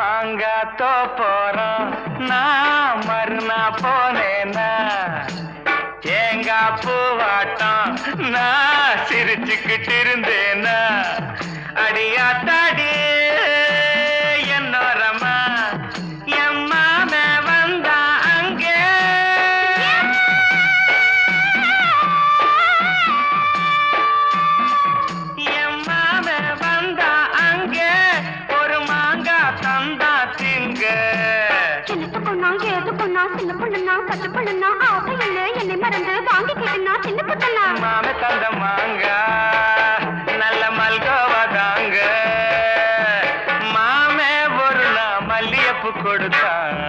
மாங்காத்தோ போறோம் நான் மறுநா போனேனா ஏங்கா பூவாட்டம் நான் சிரிச்சுக்கிட்டு இருந்தேனா அடியாத்தாடி என்னோரமா எம்மாம வந்தா அங்கே எம்மாம வந்தா அங்கே ஒரு மாங்கா தந்தா திங்க சின்ன பொண்ணுனா பச்சை பொண்ணுனா ஆசை இல்ல என்னை மறந்து வாங்கி கேட்டுனா சின்ன பொண்ணுனா மாம தந்த மாங்கா நல்ல மல்கோவா தாங்க மாமே ஒரு மல்லியப்பு கொடுத்தான்